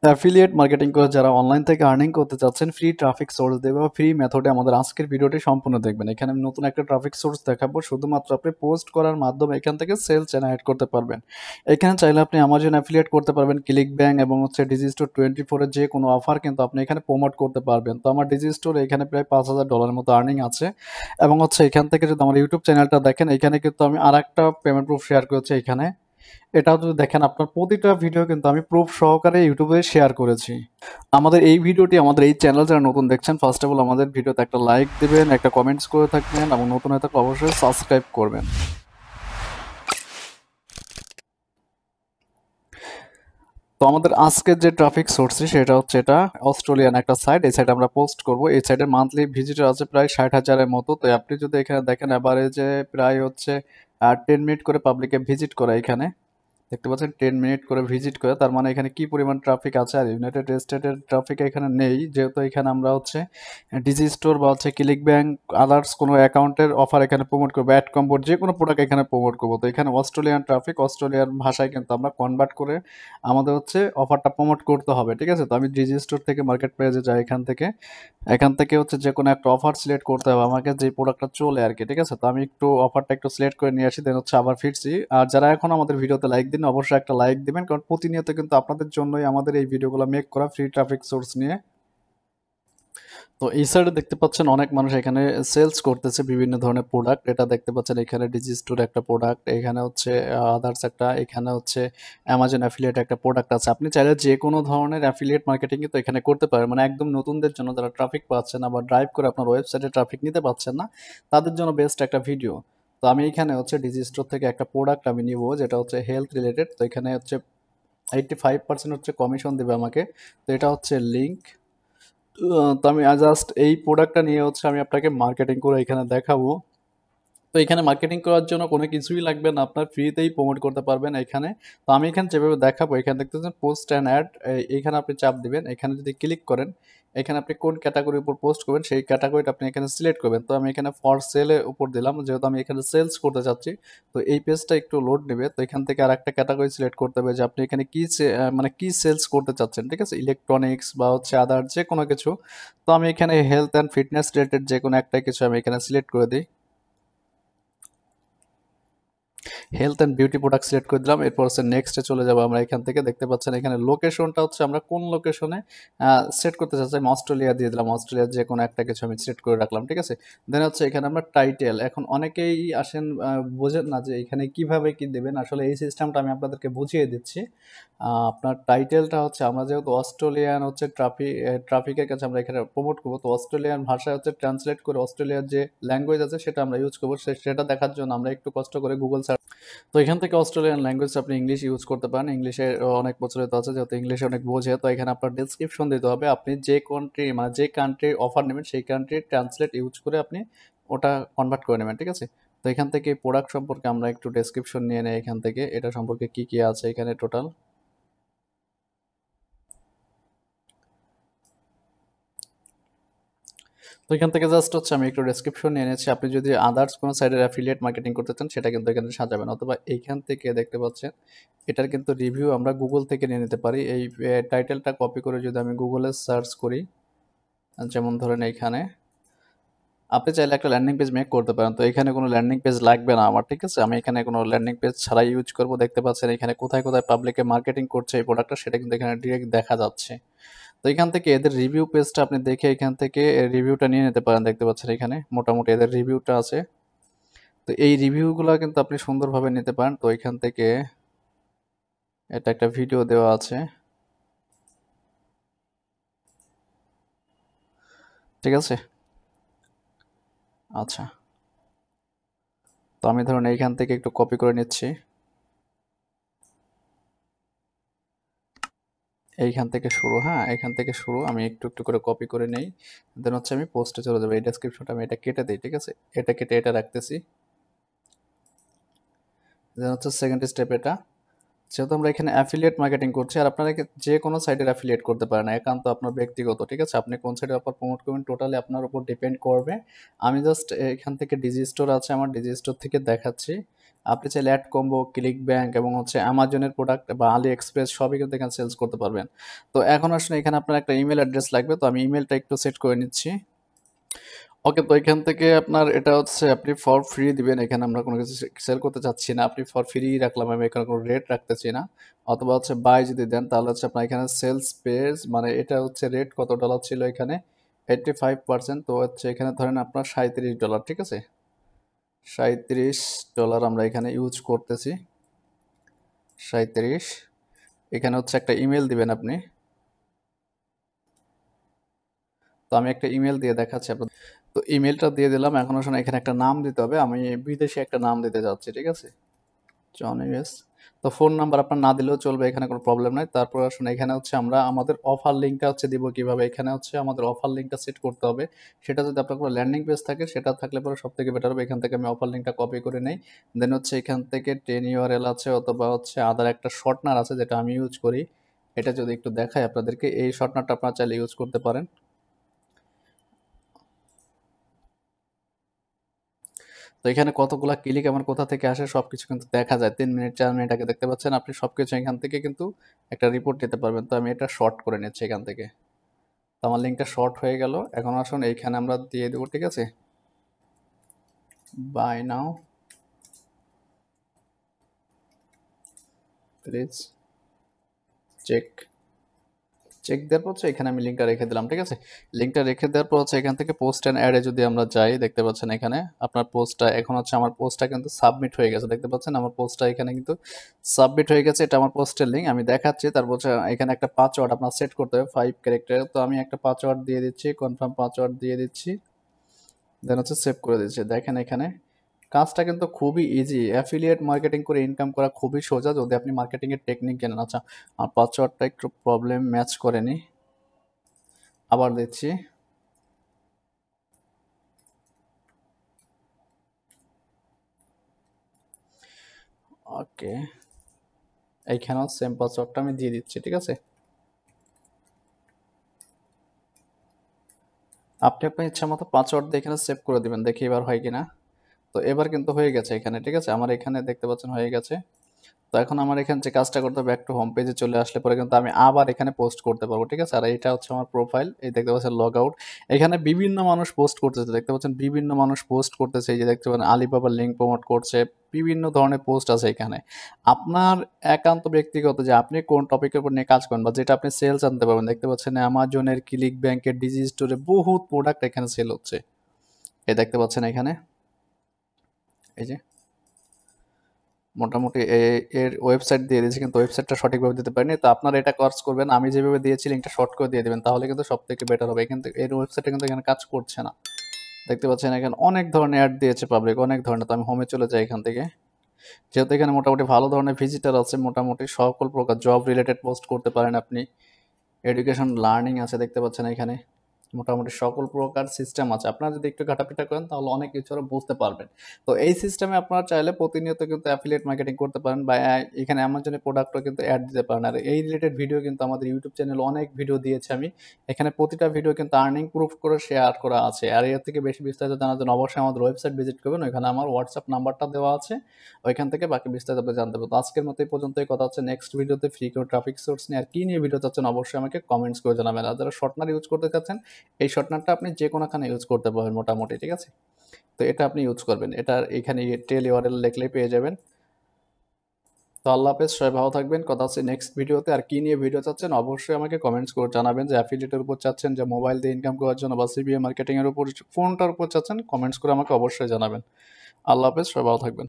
Affiliate marketing করে যারা online থেকে আর্নিং করতে চাচ্ছেন, ফ্রি ট্রাফিক সোর্স দেবে বা ফ্রি মেথডে আমাদের আজকের ভিডিওটি সম্পূর্ণ দেখবেন। এখানে আমি নতুন একটা ট্রাফিক সোর্স দেখাবো, শুধুমাত্র আপনি পোস্ট করার মাধ্যমে এখান থেকে সেলস জেনারেট করতে পারবেন। এখানে চাইলে আপনি আমাজন অ্যাফিলিয়েট করতে পারবেন, ক্লিক ব্যাংক এবং ডিজিস্টোর 24 যে কোনো অফার কিন্তু আপনি এখানে প্রমোট করতে পারবেন। তো আমার ডিজিস্টোর এখানে প্রায় $5000 মতো আর্নিং আছে এবং এখান থেকে যদি আমার ইউটিউব চ্যানেলটা দেখেন, এখানে কিন্তু আমি আর একটা পেমেন্ট প্রুফ শেয়ার করেছি। এখানে এটাও যদি দেখেন, আপনার প্রতিটা ভিডিও কিন্তু আমি প্রুফ সহকারে ইউটিউবে শেয়ার করেছি। আমাদের এই ভিডিওটি, আমাদের এই চ্যানেল যারা নতুন দেখছেন, ফার্স্ট অফ অল আমাদের ভিডিওতে একটা লাইক দিবেন, একটা কমেন্টস করে থাকবেন এবং নতুন হয়ে থাকলে অবশ্যই সাবস্ক্রাইব করবেন। তো আমাদের আজকের যে ট্রাফিক সোর্সটি সেটা এটা অস্ট্রেলিয়ান একটা সাইট। এই সাইটে আমরা পোস্ট করব। এই সাইটের মান্থলি ভিজিটর আছে প্রায় 60,000-এর মতো। তো আপনি যদি এখানে দেখেন, এভারেজে প্রায় 10 মিনিট করে পাবলিকে ভিজিট করে। এখানে দেখতে পাচ্ছেন 10 মিনিট করে ভিজিট করে, তার মানে এখানে কি পরিমাণ ট্রাফিক আছে। আর ইউনাইটেড স্টেটের ট্রাফিক এখানে নেই, যেহেতু এখানে আমরা ডিজি স্টোর বা ক্লিক ব্যাংক আদার্স কোনো অ্যাকাউন্টের অফার এখানে প্রমোট করবো, অ্যাড কম্বোর যে কোনো প্রোডাক্ট এখানে প্রমোট করবো। তো এখানে অস্ট্রেলিয়ান ট্রাফিক, অস্ট্রেলিয়ান ভাষায় কিন্তু আমরা কনভার্ট করে আমাদের অফারটা প্রমোট করতে হবে। ঠিক আছে, তো আমি ডিজি স্টোর থেকে মার্কেট প্লেসে যাই। এখান থেকে যে কোনো একটা অফার সিলেক্ট করতে হবে আমাকে, যে প্রোডাক্টটা চলে আর কি। ঠিক আছে, তো আমি অফারটা একটু সিলেক্ট করে নিয়ে আসি, দেন আবার ফিরছি। আর যারা এখন আমাদের ভিডিওতে লাইক দিন, অবশ্যই একটা লাইক দিবেন, কারণ প্রতিনিয়ত কিন্তু আপনাদের জন্যই আমাদের এই ভিডিওগুলো মেক করা, ফ্রি ট্রাফিক সোর্স নিয়ে। তো এই সাইডে দেখতে পাচ্ছেন অনেক মানুষ এখানে সেলস করতেছে বিভিন্ন ধরনের প্রোডাক্ট। এটা দেখতে পাচ্ছেন এখানে ডিজি স্টোর একটা প্রোডাক্ট, এখানে আদার্স একটা, এখানে অ্যামাজন অ্যাফিলিয়েট একটা প্রোডাক্ট আছে। আপনি চাইলে যে কোনো ধরনের অ্যাফিলিয়েট মার্কেটিং কিন্তু এখানে করতে পারেন। মানে একদম নতুনদের জন্য, যারা ট্রাফিক পাচ্ছেন না বা ড্রাইভ করে আপনার ওয়েবসাইটে ট্রাফিক নিতে পারছেন না, তাদের জন্য বেস্ট একটা ভিডিও। তো আমি এখানে ডিজি স্টোর থেকে একটা প্রোডাক্ট আমি নিব, যেটা হেলথ রিলেটেড। তো এখানে 85% কমিশন দেবে আমাকে। তো এটা লিঙ্ক। তো আমি জাস্ট এই প্রোডাক্টটা নিয়ে আমি আপনাকে মার্কেটিং করে এখানে দেখাবো। তো এখানে মার্কেটিং করার জন্য কোনো কিছুই লাগবে না, আপনার ফ্রিতেই প্রমোট করতে পারবেন এখানে। তো আমি এখানে যেভাবে দেখাবো, এখানে দেখতেছেন পোস্ট অ্যান্ড অ্যাড, এখানে আপনি চাপ দিবেন। এখানে যদি ক্লিক করেন, এখানে আপনি কোন ক্যাটাগরির উপর পোস্ট করবেন সেই ক্যাটাগরিটা আপনি এখানে সিলেক্ট করবেন। তো আমি এখানে ফর সেলের উপর দিলাম, যেহেতু আমি এখানে সেলস করতে চাচ্ছি। তো এই পেজটা একটু লোড নেবে। তো এখান থেকে আর একটা ক্যাটাগরি সিলেক্ট করতে হবে, যে আপনি এখানে মানে কি সেলস করতে চাচ্ছেন। ঠিক আছে, ইলেকট্রনিক্স বা আদার যে কোনো কিছু। তো আমি এখানে হেলথ অ্যান্ড ফিটনেস রিলেটেড যে কোনো একটা কিছু আমি এখানে সিলেক্ট করে দিই। Health and beauty product select করে দিলাম। এরপর নেক্সটে চলে যাবো আমরা। এখান থেকে দেখতে পাচ্ছেন এখানে লোকেশনটা আমরা কোন লোকেশনে সেট করতে চাচ্ছি। আমি অস্ট্রেলিয়া দিয়ে দিলাম, অস্ট্রেলিয়ার যে কোনো একটা কিছু আমি সিলেক্ট করে রাখলাম। ঠিক আছে, দেন এখানে আমরা টাইটেল। এখন অনেকেই আসেন বোঝেন না যে এখানে কিভাবে কি দেবেন। আসলে এই সিস্টেমটা আমি আপনাদেরকে বুঝিয়ে দিচ্ছি। আপনার টাইটেলটা আমরা যেহেতু অস্ট্রেলিয়ান ট্রাফিকের কাছে আমরা এখানে প্রমোট করবো, তো অস্ট্রেলিয়ান ভাষায় ট্রান্সলেট করে অস্ট্রেলিয়ার যে ল্যাঙ্গুয়েজ আছে সেটা আমরা ইউজ করবো। সেটা দেখার জন্য আমরা একটু কষ্ট করে গুগল সার্চ। তো এখান থেকে অস্ট্রেলিয়ান ল্যাঙ্গুয়েজ আপনি ইংলিশ ইউজ করতে পারেন। ইংলিশে অনেক প্রচলিত আছে, যেহেতু ইংলিশে অনেক বোঝে। তো এখানে আপনার ডেসক্রিপশন দিতে হবে, আপনি যে কান্ট্রি মানে যে কান্ট্রির অফার নেবেন সেই কান্ট্রির ট্রান্সলেট ইউজ করে আপনি ওটা কনভার্ট করে নেবেন। ঠিক আছে, তো এখান থেকে প্রোডাক্ট সম্পর্কে আমরা একটু ডেসক্রিপশন নিয়ে নেই। এখান থেকে এটা সম্পর্কে কি কি আছে এখানে টোটাল। তো এখান থেকে জাস্ট আমি একটু ডেসক্রিপশন নিয়ে নিয়েছি। আপনি যদি আদার্স কোনো সাইডের অ্যাফিলিয়েট মার্কেটিং করতে চান, সেটা কিন্তু এখানে সাজাবেন। অথবা এইখান থেকে দেখতে পাচ্ছেন এটার কিন্তু রিভিউ আমরা গুগল থেকে নিয়ে নিতে পারি। এই টাইটেলটা কপি করে যদি আমি গুগলে সার্চ করি, যেমন ধরেন এইখানে আপনি চাইলে একটা ল্যান্ডিং পেজ মেক করতে পারেন। তো এখানে কোনো ল্যান্ডিং পেজ লাগবে না আমার। ঠিক আছে, আমি এখানে কোনো ল্যান্ডিং পেজ ছাড়াই ইউজ করব। দেখতে পাচ্ছেন এখানে কোথায় কোথায় পাবলিকে মার্কেটিং করছে এই প্রোডাক্টটা, সেটা কিন্তু এখানে ডিরেক্ট দেখা যাচ্ছে। তো এখান থেকে এদের রিভিউ পেজটা আপনি দেখে এখান থেকে রিভিউটা নিয়ে নিতে পারেন। দেখতে পাচ্ছেন এখানে মোটামুটি এদের রিভিউটা আছে। তো এই রিভিউগুলো কিন্তু আপনি সুন্দরভাবে নিতে পারেন। তো এখান থেকে এটা একটা ভিডিও দেওয়া আছে। ঠিক আছে, আচ্ছা, তো আমি ধরুন এইখান থেকে একটু কপি করে নিচ্ছি। এইখান থেকে শুরু, হ্যাঁ এখান থেকে শুরু, আমি একটু একটু করে কপি করে নেই। দেন আমি পোস্টে চলে যাবো। এই ডেসক্রিপশনটা আমি এটা কেটে দিই। ঠিক আছে, এটা কেটে এটা রাখতেছি। দেন সেকেন্ড স্টেপ এটা, যেহেতু আমরা এখানে অ্যাফিলিয়েট মার্কেটিং করছি, আর আপনারা যে কোনো সাইটের অ্যাফিলিয়েট করতে পারেন, একান্ত আপনার ব্যক্তিগত। ঠিক আছে, আপনি কোন সাইডে অফার প্রমোট করবেন টোটালি আপনার উপর ডিপেন্ড করবে। আমি জাস্ট এখান থেকে ডিজি স্টোর আছে আমার, ডিজি স্টোর থেকে দেখাচ্ছি। আপনি চাইলে অ্যাড কম্বো, ক্লিক ব্যাংক এবং হচ্ছে অ্যামাজনের প্রোডাক্ট বা আলি এক্সপ্রেস সবই কিন্তু এখানে সেলস করতে পারবেন। তো এখন আসলে এখানে আপনার একটা ইমেল অ্যাড্রেস লাগবে, তো আমি ইমেলটা একটু সেট করে নিচ্ছি। ওকে, তো এখান থেকে আপনার এটা হচ্ছে আপনি ফর ফ্রি দিবেন, এখানে আমরা কোনো কিছু সেল করতে চাচ্ছি না, আপনি ফর ফ্রি রাখলাম, আমি এখানে কোনো রেট রাখতেছি না। অথবা হচ্ছে বাই যদি দেন তাহলে হচ্ছে আপনার এখানে সেলস পেজ মানে এটা হচ্ছে রেট কত ডলার ছিল এখানে 85%, তো হচ্ছে এখানে ধরেন আপনার $37, ঠিক আছে, $37 আমরা এখানে ইউজ করতেছি, 37। এখানে হচ্ছে একটা ইমেল দিবেন আপনি, তো আমি একটা ইমেল দিয়ে দেখাচ্ছি আপনার। তো ইমেলটা দিয়ে দিলাম, এখন আসলে এখানে একটা নাম দিতে হবে, আমি বিদেশি একটা নাম দিতে যাচ্ছি, ঠিক আছে, জন ইউএস। তো ফোন নাম্বার আপনার না দিলেও চলবে, এখানে কোনো প্রবলেম নাই। তারপর আসুন এখানে হচ্ছে আমরা আমাদের অফার লিঙ্কটা হচ্ছে দিব কিভাবে, এখানে হচ্ছে আমাদের অফার লিঙ্কটা সেট করতে হবে। সেটা যদি আপনার কোনো ল্যান্ডিং পেজ থাকে সেটা থাকলে পরে সব থেকে বেটার হবে। এখান থেকে আমি অফার লিঙ্কটা কপি করে নেই, দেন হচ্ছে এখান থেকে 10 ইউআরএল আছে অথবা হচ্ছে আদার একটা শর্টনার আছে যেটা আমি ইউজ করি, এটা যদি একটু দেখাই আপনাদেরকে, এই শর্টনারটা আপনারা চাইলে ইউজ করতে পারেন। তো এখানে কতগুলা ক্লিক আমার কোথা থেকে আসে সবকিছু কিন্তু দেখা যায়, 3 মিনিট 4 মিনিট আগে দেখতে পাচ্ছেন আপনি, সবকিছু এখান থেকে কিন্তু একটা রিপোর্ট নিতে পারবেন। তো আমি এটা শর্ট করে নিচ্ছি এখান থেকে, তো আমার লিঙ্কটা শর্ট হয়ে গেল। এখন আসুন এইখানে আমরা দিয়ে দেবো, ঠিক আছে, buy now please check. Check দেওয়ার পর হচ্ছে এখানে আমি লিঙ্কটা রেখে দিলাম, ঠিক আছে। লিঙ্কটা রেখে দেওয়ার পর হচ্ছে এখান থেকে পোস্ট অ্যান্ড অ্যাডে যদি আমরা যাই, দেখতে পাচ্ছেন এখানে আপনার পোস্টটা, এখন হচ্ছে আমার পোস্টটা কিন্তু সাবমিট হয়ে গেছে, দেখতে পাচ্ছেন আমার পোস্টটা এখানে কিন্তু সাবমিট হয়ে গেছে। এটা আমার পোস্টের লিঙ্ক আমি দেখাচ্ছি। তারপর হচ্ছে এখানে একটা পাসওয়ার্ড আপনার সেট করতে হবে 5 ক্যারেক্টার, তো আমি একটা পাসওয়ার্ড দিয়ে দিচ্ছি, কনফার্ম পাসওয়ার্ড দিয়ে দিচ্ছি, দেন হচ্ছে সেভ করে দিচ্ছি। দেখেন এখানে কাজটা কিন্তু খুবই ইজি, অ্যাফিলিয়েট মার্কেটিং করে ইনকাম করা খুবই সোজা যদি আপনি মার্কেটিং এর টেকনিক জানেন। আচ্ছা, আর পাসওয়ার্ডটা একটু প্রবলেম ম্যাচ করেনি, আবার দিচ্ছি। ওকে, এইখানেও সেম পাসওয়ার্ডটা আমি দিয়ে দিচ্ছি, ঠিক আছে। আপনি আপনার ইচ্ছা মতো পাসওয়ার্ড দিয়ে এখানে সেভ করে দিবেন, দেখি এবার হয় কিনা। তো এবার কিন্তু হয়ে গেছে এখানে, ঠিক আছে, আমার এখানে দেখতে পাচ্ছেন হয়ে গেছে। তো এখন আমার এখানে যে কাজটা করতে হবে, ব্যাক টু হোম পেজে চলে আসলে পরে কিন্তু আমি আবার এখানে পোস্ট করতে পারবো, ঠিক আছে। আর এটা হচ্ছে আমার প্রোফাইল, এই দেখতে পাচ্ছেন লগ আউট, এখানে বিভিন্ন মানুষ পোস্ট করতেছে, দেখতে পাচ্ছেন বিভিন্ন মানুষ পোস্ট করতেছে, এই যে দেখতে পাচ্ছেন আলিবাবার লিঙ্ক প্রমোট করছে, বিভিন্ন ধরনের পোস্ট আছে এখানে। আপনার একান্ত ব্যক্তিগত যে আপনি কোন টপিকের উপর নিয়ে কাজ করেন বা যেটা আপনি সেলস আনতে পারবেন, দেখতে পাচ্ছেন অ্যামাজনের, ক্লিক ব্যাংকের, ডিজি স্টোরে বহুত প্রোডাক্ট এখানে সেল হচ্ছে, এই দেখতে পাচ্ছেন এখানে, এই যে মোটামুটি এর ওয়েবসাইট দিয়ে দিয়েছি, কিন্তু ওয়েবসাইটটা সঠিকভাবে দিতে পারিনি। তো আপনারা এটা কাজ করবেন, আমি যেভাবে দিয়েছি লিঙ্কটা শর্ট করে দিয়ে দেবেন, তাহলে কিন্তু সব থেকে বেটার হবে। কিন্তু এর ওয়েবসাইটে কিন্তু এখানে কাজ করছে না, দেখতে পাচ্ছেন এখানে অনেক ধরনের অ্যাড দিয়েছে পাবলিক, অনেক ধরনের। তো আমি হোমে চলে যাই এখান থেকে, যেহেতু এখানে মোটামুটি ভালো ধরনের ভিজিটার আছে, মোটামুটি সকল প্রকার জব রিলেটেড পোস্ট করতে পারেন আপনি, এডুকেশন লার্নিং আছে, দেখতে পাচ্ছেন এখানে মোটামুটি সকল প্রকার সিস্টেম আছে। আপনারা যদি একটু ঘাটাপিটা করেন তাহলে অনেক কিছু আরো বুঝতে পারবেন। তো এই সিস্টেমে আপনারা চাইলে প্রতিনিয়ত কিন্তু অ্যাফিলিয়েট মার্কেটিং করতে পারেন বা এখানে অ্যামাজনের প্রোডাক্টও কিন্তু অ্যাড দিতে পারেন। আর এই রিলেটেড ভিডিও কিন্তু আমাদের ইউটিউব চ্যানেলে অনেক ভিডিও দিয়েছি আমি, এখানে প্রতিটা ভিডিও কিন্তু আর্নিং প্রুফ করে শেয়ার করা আছে। আর এর থেকে বেশি বিস্তারিত জানার জন্য অবশ্যই আমাদের ওয়েবসাইট ভিজিট করবেন, ওইখানে আমার হোয়াটসঅ্যাপ নাম্বারটা দেওয়া আছে, ওইখান থেকে বাকি বিস্তারিত আপনি জানতে পারবেন। তো আজকের মতো এই পর্যন্তই, কথা হচ্ছে নেক্সট ভিডিওতে। ফ্রি কোনো ট্রাফিক সোর্স নিয়ে আর কি নিয়ে ভিডিও চাচ্ছেন অবশ্যই আমাকে কমেন্টস করে জানাবেন। আর যারা শর্টনার ইউজ করতে চাচ্ছেন, এই শর্টনারটা আপনি যে কোনোখানে ইউজ করতে পারবেন মোটামুটি, ঠিক আছে। তো এটা আপনি ইউজ করবেন, এটা এখানে টেল ইউআরএল লিখলেই পেয়ে যাবেন। তো আল্লাহ হাফেজ, সবাই ভালো থাকবেন, কথা হচ্ছে নেক্সট ভিডিওতে। আর কি নিয়ে ভিডিও চাচ্ছেন অবশ্যই আমাকে কমেন্টস করে জানাবেন, যে অ্যাফিলিয়েটের উপর চাচ্ছেন, যে মোবাইল দিয়ে ইনকাম করার জন্য, বা সিবিএ মার্কেটিং এর উপর, কোনটার উপর চাচ্ছেন কমেন্টস করে আমাকে অবশ্যই জানাবেন। আল্লাহ হাফেজ, সবাই ভালো থাকবেন।